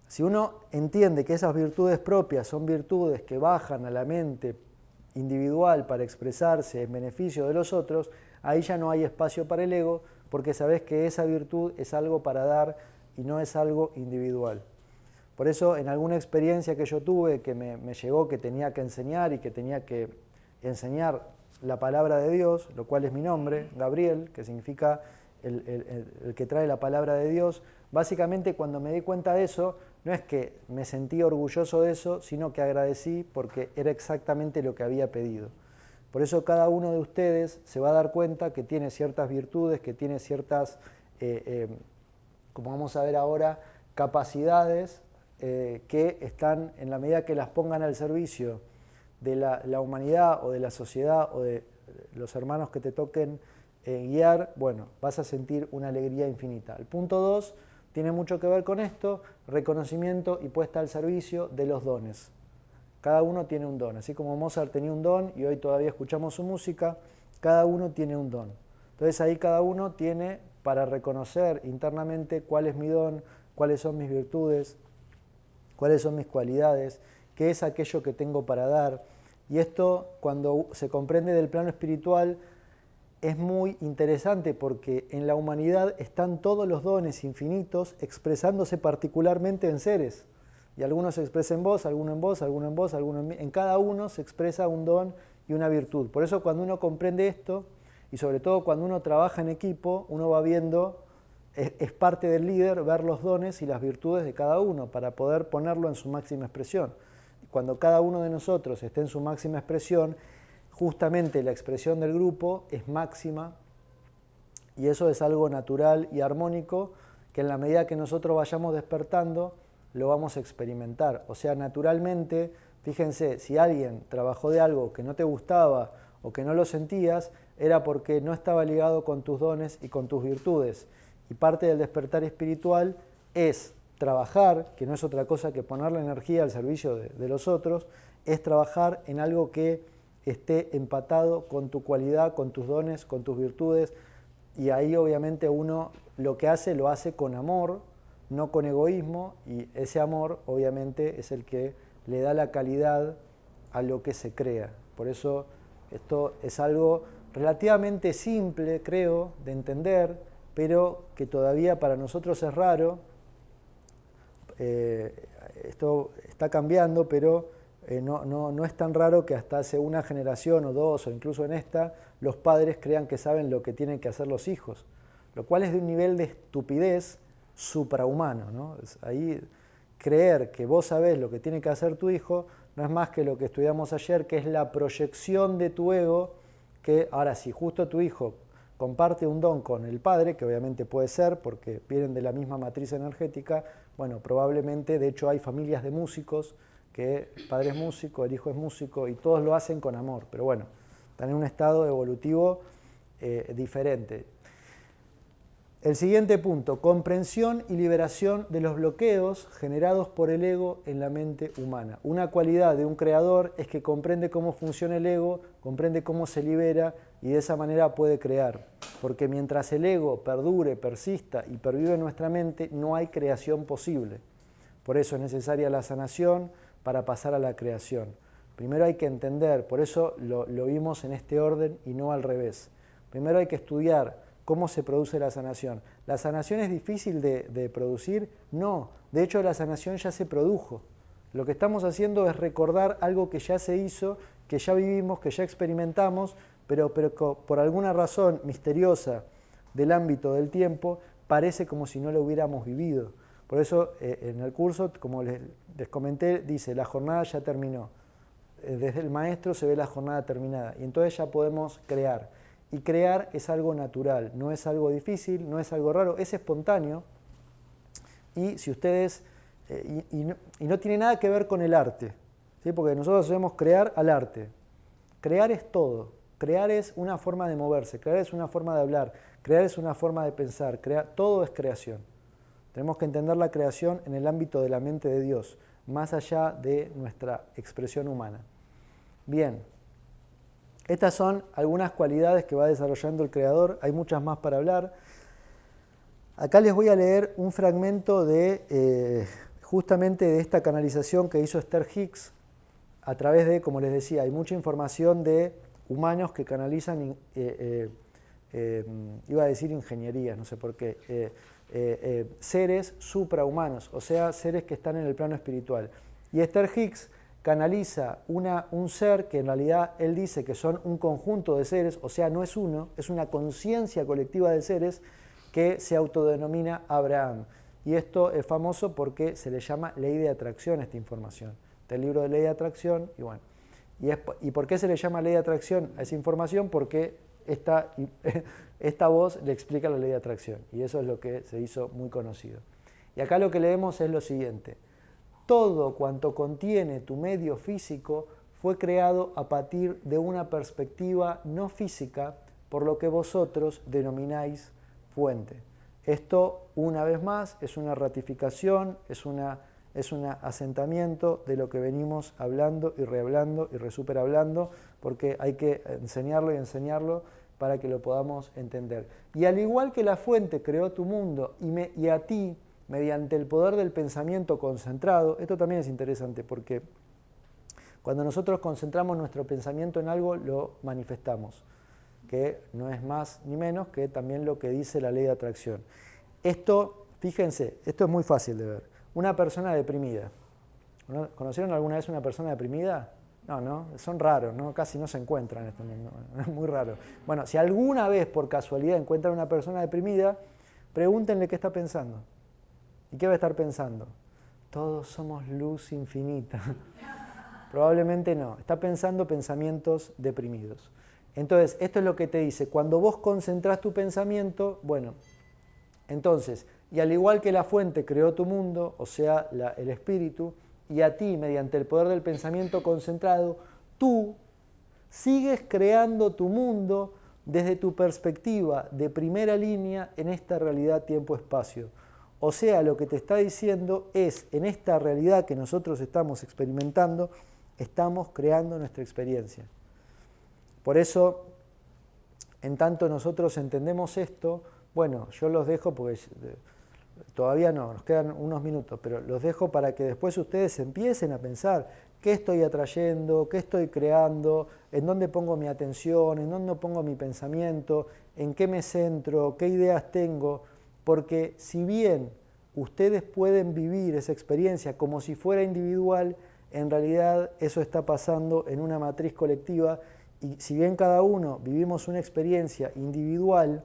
Si uno entiende que esas virtudes propias son virtudes que bajan a la mente individual para expresarse en beneficio de los otros, ahí ya no hay espacio para el ego, porque sabes que esa virtud es algo para dar y no es algo individual. Por eso, en alguna experiencia que yo tuve, que me llegó que tenía que enseñar y que tenía que enseñar la palabra de Dios, lo cual es mi nombre, Gabriel, que significa el que trae la palabra de Dios, básicamente cuando me di cuenta de eso, no es que me sentí orgulloso de eso, sino que agradecí porque era exactamente lo que había pedido. Por eso cada uno de ustedes se va a dar cuenta que tiene ciertas virtudes, que tiene ciertas, como vamos a ver ahora, capacidades que están, en la medida que las pongan al servicio de la humanidad o de la sociedad o de los hermanos que te toquen guiar, bueno, vas a sentir una alegría infinita. El punto 2 tiene mucho que ver con esto, reconocimiento y puesta al servicio de los dones. Cada uno tiene un don, así como Mozart tenía un don y hoy todavía escuchamos su música, cada uno tiene un don. Entonces ahí cada uno tiene para reconocer internamente cuál es mi don, cuáles son mis virtudes, cuáles son mis cualidades, qué es aquello que tengo para dar. Y esto, cuando se comprende del plano espiritual, es muy interesante porque en la humanidad están todos los dones infinitos expresándose particularmente en seres. Y algunos se expresan en vos, alguno en vos, alguno en vos, alguno en mí. En cada uno se expresa un don y una virtud. Por eso cuando uno comprende esto, y sobre todo cuando uno trabaja en equipo, uno va viendo, es parte del líder ver los dones y las virtudes de cada uno para poder ponerlo en su máxima expresión. Cuando cada uno de nosotros esté en su máxima expresión, justamente la expresión del grupo es máxima y eso es algo natural y armónico que en la medida que nosotros vayamos despertando lo vamos a experimentar. O sea, naturalmente, fíjense, si alguien trabajó de algo que no te gustaba o que no lo sentías, era porque no estaba ligado con tus dones y con tus virtudes. Y parte del despertar espiritual es trabajar, que no es otra cosa que poner la energía al servicio de los otros, es trabajar en algo que esté empatado con tu cualidad, con tus dones, con tus virtudes, y ahí obviamente uno lo que hace, lo hace con amor, no con egoísmo, y ese amor obviamente es el que le da la calidad a lo que se crea. Por eso esto es algo relativamente simple, creo, de entender, pero que todavía para nosotros es raro. Esto está cambiando, pero no es tan raro que hasta hace una generación o dos, o incluso en esta, los padres crean que saben lo que tienen que hacer los hijos, lo cual es de un nivel de estupidez suprahumano, ¿no? Ahí creer que vos sabés lo que tiene que hacer tu hijo no es más que lo que estudiamos ayer, que es la proyección de tu ego, que ahora si justo tu hijo comparte un don con el padre, que obviamente puede ser porque vienen de la misma matriz energética, bueno, probablemente, de hecho hay familias de músicos, que el padre es músico, el hijo es músico, y todos lo hacen con amor, pero bueno, están en un estado evolutivo diferente. El siguiente punto, comprensión y liberación de los bloqueos generados por el ego en la mente humana. Una cualidad de un creador es que comprende cómo funciona el ego, comprende cómo se libera y de esa manera puede crear. Porque mientras el ego perdure, persista y pervive en nuestra mente, no hay creación posible. Por eso es necesaria la sanación para pasar a la creación. Primero hay que entender, por eso lo vimos en este orden y no al revés. Primero hay que estudiar cómo se produce la sanación. ¿La sanación es difícil de producir? No, de hecho la sanación ya se produjo. Lo que estamos haciendo es recordar algo que ya se hizo, que ya vivimos, que ya experimentamos, pero por alguna razón misteriosa del ámbito del tiempo, parece como si no lo hubiéramos vivido. Por eso en el curso, como les comenté, dice, la jornada ya terminó. Desde el maestro se ve la jornada terminada y entonces ya podemos crear. Y crear es algo natural, no es algo difícil, no es algo raro, es espontáneo. Y si ustedes, y no tiene nada que ver con el arte, ¿sí? Porque nosotros debemos crear al arte. Crear es todo, crear es una forma de moverse, crear es una forma de hablar, crear es una forma de pensar, todo es creación. Tenemos que entender la creación en el ámbito de la mente de Dios, más allá de nuestra expresión humana. Bien. Estas son algunas cualidades que va desarrollando el creador, hay muchas más para hablar. Acá les voy a leer un fragmento de justamente de esta canalización que hizo Esther Hicks a través de, como les decía, hay mucha información de humanos que canalizan, iba a decir ingeniería, no sé por qué, seres suprahumanos, o sea, seres que están en el plano espiritual. Y Esther Hicks canaliza un ser que en realidad él dice que son un conjunto de seres, o sea, no es uno, es una conciencia colectiva de seres que se autodenomina Abraham. Y esto es famoso porque se le llama ley de atracción a esta información. Está el libro de ley de atracción y bueno. ¿Y por qué se le llama ley de atracción a esa información? Porque esta voz le explica la ley de atracción y eso es lo que se hizo muy conocido. Y acá lo que leemos es lo siguiente. Todo cuanto contiene tu medio físico fue creado a partir de una perspectiva no física, por lo que vosotros denomináis fuente. Esto, una vez más, es una ratificación, es un asentamiento de lo que venimos hablando y rehablando y resuperablando, porque hay que enseñarlo y enseñarlo para que lo podamos entender. Y al igual que la fuente creó tu mundo y a ti, mediante el poder del pensamiento concentrado, esto también es interesante porque cuando nosotros concentramos nuestro pensamiento en algo, lo manifestamos, que no es más ni menos que también lo que dice la ley de atracción. Esto, fíjense, esto es muy fácil de ver. Una persona deprimida. ¿Conocieron alguna vez una persona deprimida? No, son raros, ¿no? Casi no se encuentran en este mundo, es muy raro. Bueno, si alguna vez por casualidad encuentran una persona deprimida, pregúntenle qué está pensando. ¿Y qué va a estar pensando? Todos somos luz infinita. Probablemente no. Está pensando pensamientos deprimidos. Entonces, esto es lo que te dice. Cuando vos concentrás tu pensamiento, bueno, entonces, y al igual que la fuente creó tu mundo, o sea, el espíritu, y a ti, mediante el poder del pensamiento concentrado, tú sigues creando tu mundo desde tu perspectiva de primera línea en esta realidad tiempo-espacio. O sea, lo que te está diciendo es, en esta realidad que nosotros estamos experimentando, estamos creando nuestra experiencia. Por eso, en tanto nosotros entendemos esto, bueno, yo los dejo porque todavía no, nos quedan unos minutos, pero los dejo para que después ustedes empiecen a pensar qué estoy atrayendo, qué estoy creando, en dónde pongo mi atención, en dónde pongo mi pensamiento, en qué me centro, qué ideas tengo. Porque si bien ustedes pueden vivir esa experiencia como si fuera individual, en realidad eso está pasando en una matriz colectiva y si bien cada uno vivimos una experiencia individual,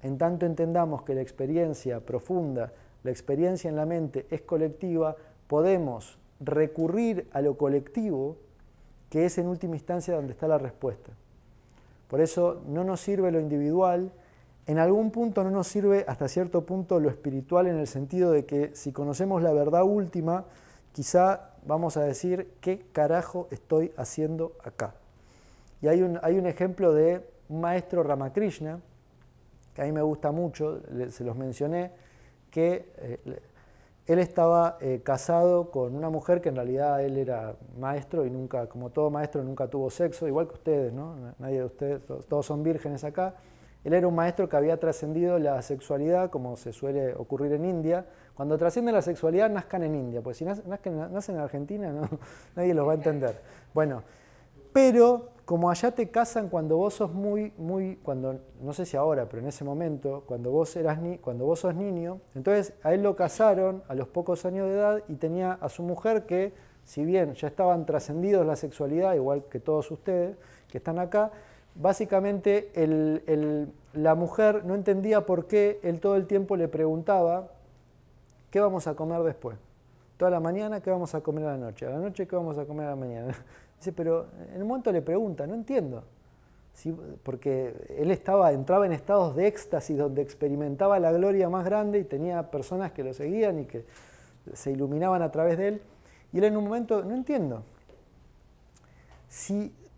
en tanto entendamos que la experiencia profunda, la experiencia en la mente es colectiva, podemos recurrir a lo colectivo, que es en última instancia donde está la respuesta. Por eso no nos sirve lo individual, en algún punto no nos sirve hasta cierto punto lo espiritual, en el sentido de que si conocemos la verdad última, quizá vamos a decir, ¿qué carajo estoy haciendo acá? Y hay un ejemplo de un maestro Ramakrishna, que a mí me gusta mucho, se los mencioné, que él estaba casado con una mujer que en realidad él era maestro y nunca, como todo maestro, nunca tuvo sexo, igual que ustedes, ¿no? Nadie de ustedes, todos son vírgenes acá. Él era un maestro que había trascendido la sexualidad, como se suele ocurrir en India. Cuando trasciende la sexualidad, nazcan en India, pues si nacen en Argentina, no, nadie los va a entender. Bueno, pero como allá te casan cuando vos sos cuando, no sé si ahora, pero en ese momento, cuando vos sos niño, entonces a él lo casaron a los pocos años de edad y tenía a su mujer que, si bien ya estaban trascendidos la sexualidad, igual que todos ustedes que están acá, básicamente la mujer no entendía por qué él todo el tiempo le preguntaba, ¿qué vamos a comer después? Toda la mañana, ¿qué vamos a comer a la noche? A la noche, ¿qué vamos a comer a la mañana? Dice, pero en un momento le pregunta, no entiendo. ¿Sí? Porque él entraba en estados de éxtasis donde experimentaba la gloria más grande y tenía personas que lo seguían y que se iluminaban a través de él. Y él en un momento, no entiendo.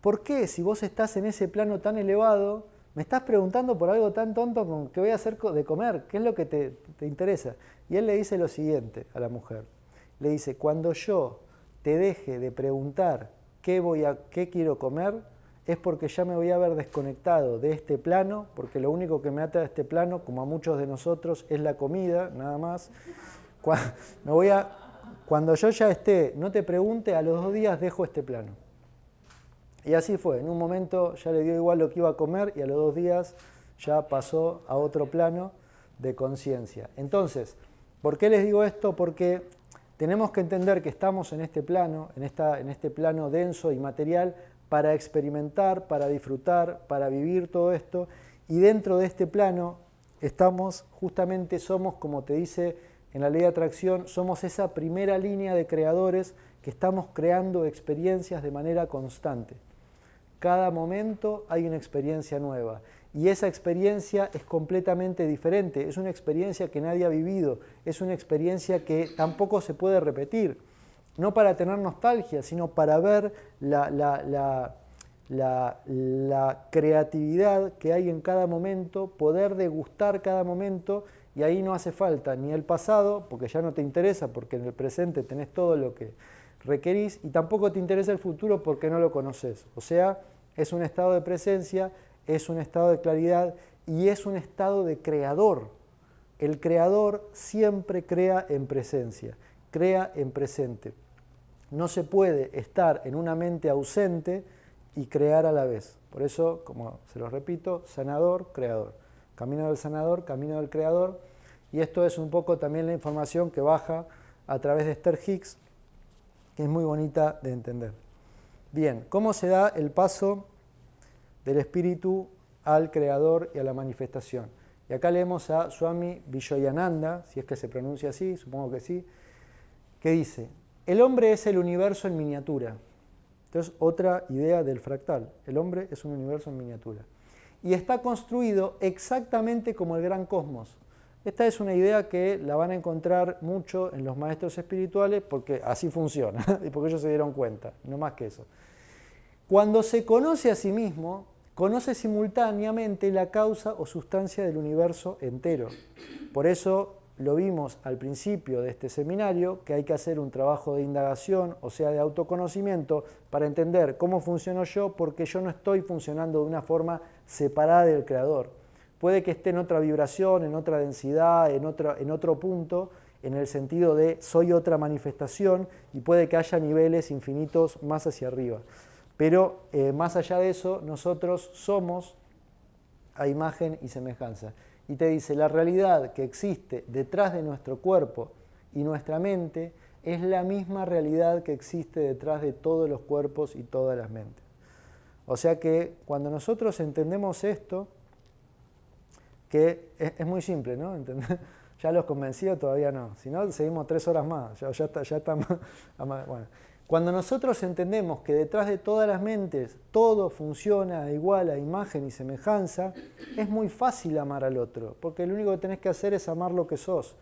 ¿Por qué si vos estás en ese plano tan elevado, me estás preguntando por algo tan tonto como qué voy a hacer de comer? ¿Qué es lo que te interesa? Y él le dice lo siguiente a la mujer. Le dice, cuando yo te deje de preguntar qué quiero comer, es porque ya me voy a haber desconectado de este plano, porque lo único que me ata a este plano, como a muchos de nosotros, es la comida, nada más. Cuando yo ya no te pregunte, a los 2 días dejo este plano. Y así fue, en un momento ya le dio igual lo que iba a comer y a los 2 días ya pasó a otro plano de conciencia. Entonces, ¿por qué les digo esto? Porque tenemos que entender que estamos en este plano, en este plano denso y material, para experimentar, para disfrutar, para vivir todo esto, y dentro de este plano somos, como te dice en la ley de atracción, somos esa primera línea de creadores que estamos creando experiencias de manera constante. Cada momento hay una experiencia nueva y esa experiencia es completamente diferente, es una experiencia que nadie ha vivido, es una experiencia que tampoco se puede repetir, no para tener nostalgia, sino para ver la creatividad que hay en cada momento, poder degustar cada momento, y ahí no hace falta ni el pasado, porque ya no te interesa, porque en el presente tenés todo lo que requerís, y tampoco te interesa el futuro porque no lo conoces. O sea, es un estado de presencia, es un estado de claridad y es un estado de creador. El creador siempre crea en presencia, crea en presente. No se puede estar en una mente ausente y crear a la vez. Por eso, como se lo repito, sanador, creador. Camino del sanador, camino del creador. Y esto es un poco también la información que baja a través de Esther Hicks, que es muy bonita de entender. Bien, ¿cómo se da el paso del espíritu al creador y a la manifestación? Y acá leemos a Swami Vijayananda, si es que se pronuncia así, supongo que sí, que dice, el hombre es el universo en miniatura. Entonces, otra idea del fractal, el hombre es un universo en miniatura. Y está construido exactamente como el gran cosmos. Esta es una idea que la van a encontrar mucho en los maestros espirituales porque así funciona y porque ellos se dieron cuenta, no más que eso. Cuando se conoce a sí mismo, conoce simultáneamente la causa o sustancia del universo entero. Por eso lo vimos al principio de este seminario, que hay que hacer un trabajo de indagación, o sea, de autoconocimiento, para entender cómo funciono yo, porque yo no estoy funcionando de una forma separada del Creador. Puede que esté en otra vibración, en otra densidad, en otro punto, en el sentido de soy otra manifestación, y puede que haya niveles infinitos más hacia arriba. Pero más allá de eso, nosotros somos a imagen y semejanza. Y te dice, la realidad que existe detrás de nuestro cuerpo y nuestra mente es la misma realidad que existe detrás de todos los cuerpos y todas las mentes. O sea que cuando nosotros entendemos esto, que es muy simple, ¿no? ¿Ya los convenció? Todavía no. Si no, seguimos 3 horas más. Ya está bueno. Cuando nosotros entendemos que detrás de todas las mentes todo funciona igual a imagen y semejanza, es muy fácil amar al otro, porque lo único que tenés que hacer es amar lo que sos.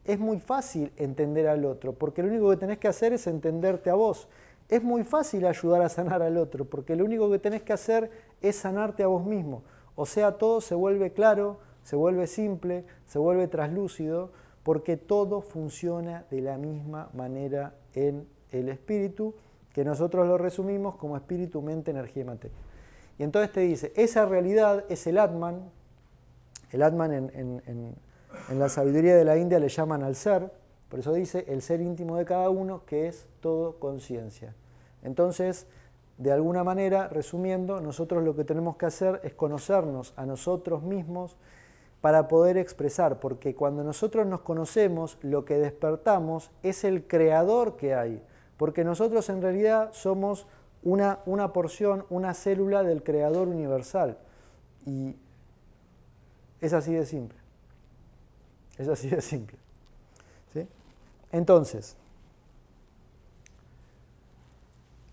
Es muy fácil entender al otro, porque lo único que tenés que hacer es entenderte a vos. Es muy fácil ayudar a sanar al otro, porque lo único que tenés que hacer es sanarte a vos mismo. O sea, todo se vuelve claro, se vuelve simple, se vuelve traslúcido, porque todo funciona de la misma manera en el espíritu, que nosotros lo resumimos como espíritu, mente, energía y materia. Y entonces te dice, esa realidad es el Atman. El Atman en la sabiduría de la India le llaman al ser, por eso dice el ser íntimo de cada uno, que es todo conciencia. Entonces, de alguna manera, resumiendo, nosotros lo que tenemos que hacer es conocernos a nosotros mismos para poder expresar, porque cuando nosotros nos conocemos, lo que despertamos es el creador que hay, porque nosotros en realidad somos una porción, una célula del creador universal. Y es así de simple. Es así de simple. ¿Sí? Entonces,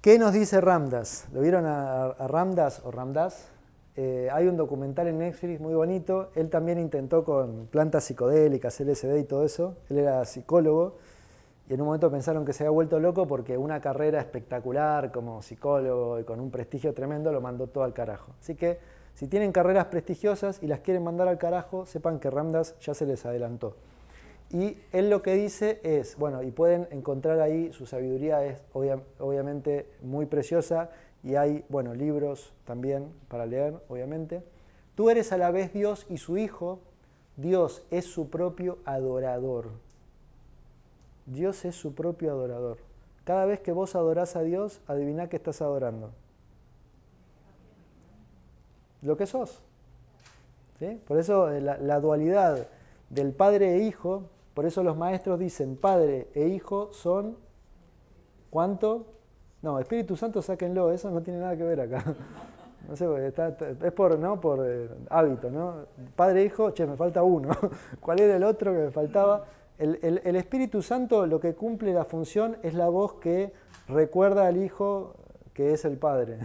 ¿qué nos dice Ram Dass? ¿Lo vieron a Ram Dass o Ram Dass? Hay un documental en Netflix muy bonito. Él también intentó con plantas psicodélicas, LSD y todo eso. Él era psicólogo y en un momento pensaron que se había vuelto loco porque una carrera espectacular como psicólogo y con un prestigio tremendo lo mandó todo al carajo. Así que si tienen carreras prestigiosas y las quieren mandar al carajo, sepan que Ram Dass ya se les adelantó. Y él lo que dice es, bueno, y pueden encontrar ahí, su sabiduría es obviamente muy preciosa, y hay, bueno, libros también para leer, obviamente. Tú eres a la vez Dios y su Hijo. Dios es su propio adorador. Dios es su propio adorador. Cada vez que vos adorás a Dios, adiviná qué estás adorando. Lo que sos. ¿Sí? Por eso la dualidad del Padre e Hijo, por eso los maestros dicen Padre e Hijo son, ¿cuánto? No, Espíritu Santo sáquenlo, eso no tiene nada que ver acá. No sé, es por hábito, ¿no? Padre e Hijo, me falta uno. ¿Cuál era el otro que me faltaba? El Espíritu Santo lo que cumple la función es la voz que recuerda al Hijo que es el Padre.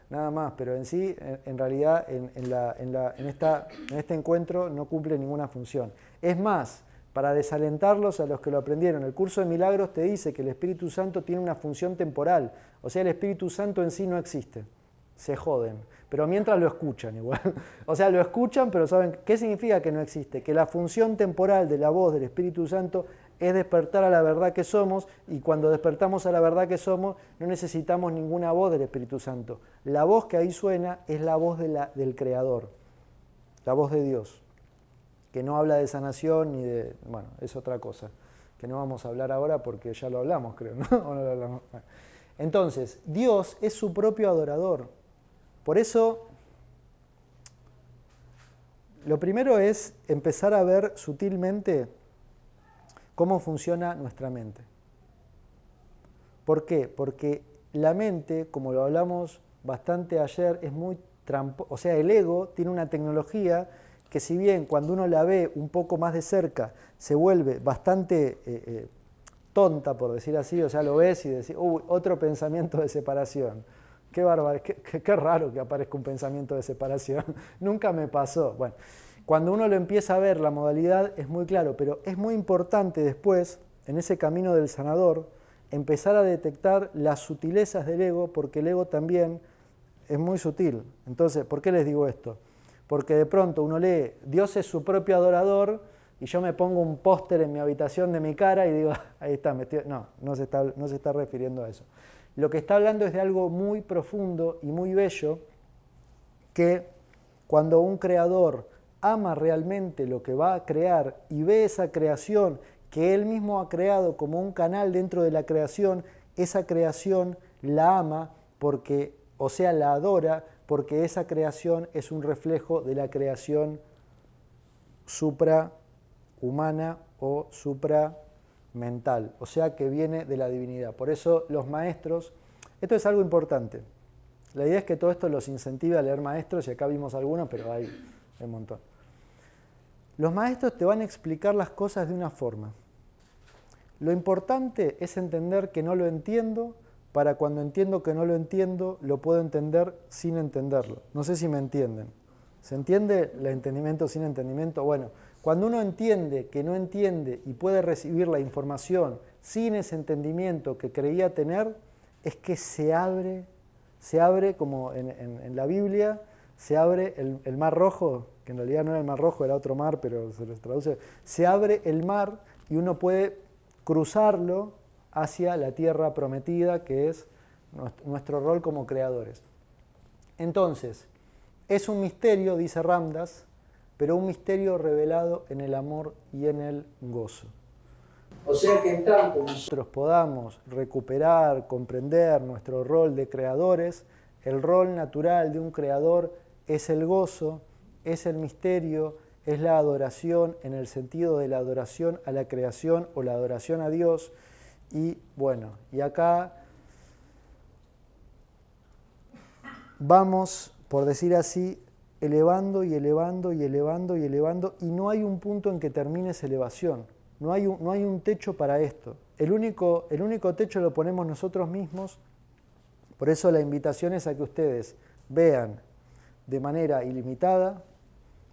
Nada más, pero en sí, en realidad, en este encuentro no cumple ninguna función. Es más, para desalentarlos a los que lo aprendieron, el curso de milagros te dice que el Espíritu Santo tiene una función temporal, o sea, el Espíritu Santo en sí no existe, se joden, pero mientras lo escuchan igual, o sea, lo escuchan, pero saben, ¿qué significa que no existe? Que la función temporal de la voz del Espíritu Santo es despertar a la verdad que somos, y cuando despertamos a la verdad que somos, no necesitamos ninguna voz del Espíritu Santo. La voz que ahí suena es la voz del Creador, la voz de Dios, que no habla de sanación ni de... Bueno, es otra cosa, que no vamos a hablar ahora porque ya lo hablamos, creo, ¿no? ¿O no lo hablamos? Bueno. Entonces, Dios es su propio adorador. Por eso, lo primero es empezar a ver sutilmente cómo funciona nuestra mente. ¿Por qué? Porque la mente, como lo hablamos bastante ayer, es muy tramposa. O sea, el ego tiene una tecnología que si bien cuando uno la ve un poco más de cerca se vuelve bastante tonta, por decir así, o sea, lo ves y decís, uy, otro pensamiento de separación. Qué bárbaro, qué raro que aparezca un pensamiento de separación. Nunca me pasó. Bueno, cuando uno lo empieza a ver, la modalidad es muy claro, pero es muy importante después, en ese camino del sanador, empezar a detectar las sutilezas del ego, porque el ego también es muy sutil. Entonces, ¿por qué les digo esto? Porque de pronto uno lee, Dios es su propio adorador, y yo me pongo un póster en mi habitación de mi cara y digo, ahí está, no se está refiriendo a eso. Lo que está hablando es de algo muy profundo y muy bello, que cuando un creador ama realmente lo que va a crear y ve esa creación que él mismo ha creado como un canal dentro de la creación, esa creación la ama porque, o sea, la adora, porque esa creación es un reflejo de la creación suprahumana o supramental, o sea, que viene de la divinidad. Por eso los maestros, esto es algo importante, la idea es que todo esto los incentive a leer maestros, y acá vimos algunos, pero hay un montón. Los maestros te van a explicar las cosas de una forma. Lo importante es entender que no lo entiendo, para cuando entiendo que no lo entiendo, lo puedo entender sin entenderlo. No sé si me entienden. ¿Se entiende el entendimiento sin entendimiento? Bueno, cuando uno entiende que no entiende y puede recibir la información sin ese entendimiento que creía tener, es que se abre como en la Biblia, se abre el mar rojo, que en realidad no era el mar rojo, era otro mar, pero se les traduce, se abre el mar y uno puede cruzarlo hacia la tierra prometida, que es nuestro rol como creadores. Entonces, es un misterio, dice Ramdas, pero un misterio revelado en el amor y en el gozo. O sea que en tanto nosotros podamos recuperar, comprender nuestro rol de creadores, el rol natural de un creador es el gozo, es el misterio, es la adoración en el sentido de la adoración a la creación o la adoración a Dios. Y bueno, y acá vamos, por decir así, elevando y elevando y elevando y elevando, y no hay un punto en que termine esa elevación. No hay un techo para esto. El único techo lo ponemos nosotros mismos. Por eso la invitación es a que ustedes vean de manera ilimitada,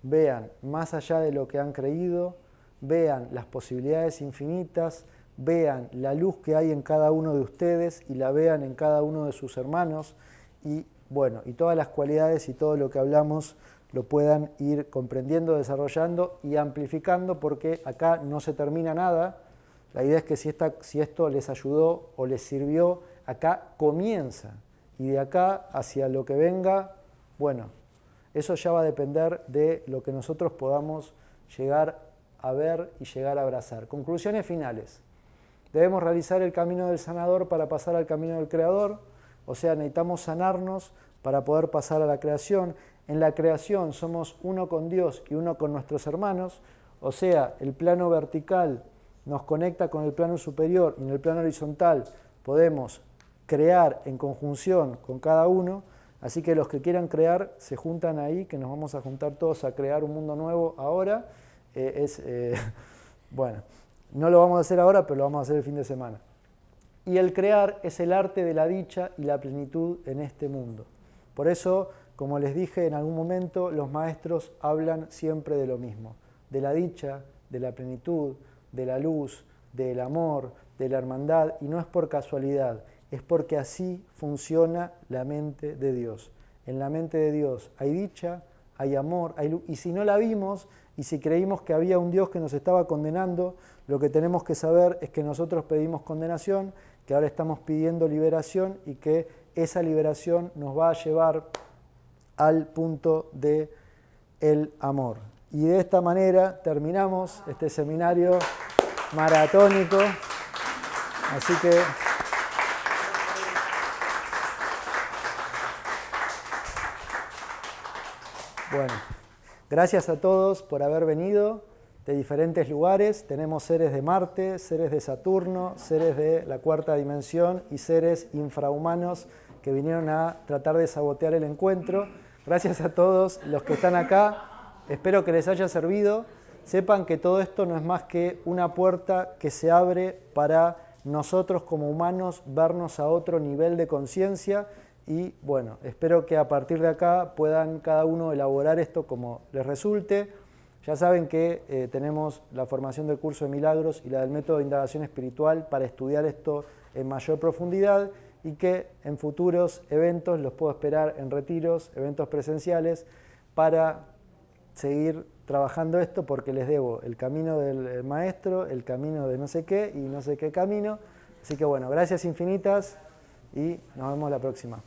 vean más allá de lo que han creído, vean las posibilidades infinitas, vean la luz que hay en cada uno de ustedes y la vean en cada uno de sus hermanos y bueno, y todas las cualidades y todo lo que hablamos lo puedan ir comprendiendo, desarrollando y amplificando, porque acá no se termina nada. La idea es que si esto les ayudó o les sirvió, acá comienza. Y de acá hacia lo que venga, bueno, eso ya va a depender de lo que nosotros podamos llegar a ver y llegar a abrazar. Conclusiones finales. Debemos realizar el camino del sanador para pasar al camino del creador, o sea, necesitamos sanarnos para poder pasar a la creación. En la creación somos uno con Dios y uno con nuestros hermanos, o sea, el plano vertical nos conecta con el plano superior y en el plano horizontal podemos crear en conjunción con cada uno, así que los que quieran crear se juntan ahí, que nos vamos a juntar todos a crear un mundo nuevo ahora. Bueno, no lo vamos a hacer ahora, pero lo vamos a hacer el fin de semana. Y el crear es el arte de la dicha y la plenitud en este mundo. Por eso, como les dije en algún momento, los maestros hablan siempre de lo mismo, de la dicha, de la plenitud, de la luz, del amor, de la hermandad, y no es por casualidad, es porque así funciona la mente de Dios. En la mente de Dios hay dicha, hay amor, hay luz, y si no la vimos, y si creímos que había un Dios que nos estaba condenando, lo que tenemos que saber es que nosotros pedimos condenación, que ahora estamos pidiendo liberación y que esa liberación nos va a llevar al punto de el amor. Y de esta manera terminamos este seminario maratónico. Así que bueno, gracias a todos por haber venido de diferentes lugares. Tenemos seres de Marte, seres de Saturno, seres de la cuarta dimensión y seres infrahumanos que vinieron a tratar de sabotear el encuentro. Gracias a todos los que están acá. Espero que les haya servido. Sepan que todo esto no es más que una puerta que se abre para nosotros como humanos vernos a otro nivel de conciencia. Y bueno, espero que a partir de acá puedan cada uno elaborar esto como les resulte. Ya saben que tenemos la formación del curso de milagros y la del método de indagación espiritual para estudiar esto en mayor profundidad y que en futuros eventos los puedo esperar en retiros, eventos presenciales, para seguir trabajando esto porque les debo el camino del maestro, el camino de no sé qué y no sé qué camino. Así que bueno, gracias infinitas y nos vemos la próxima.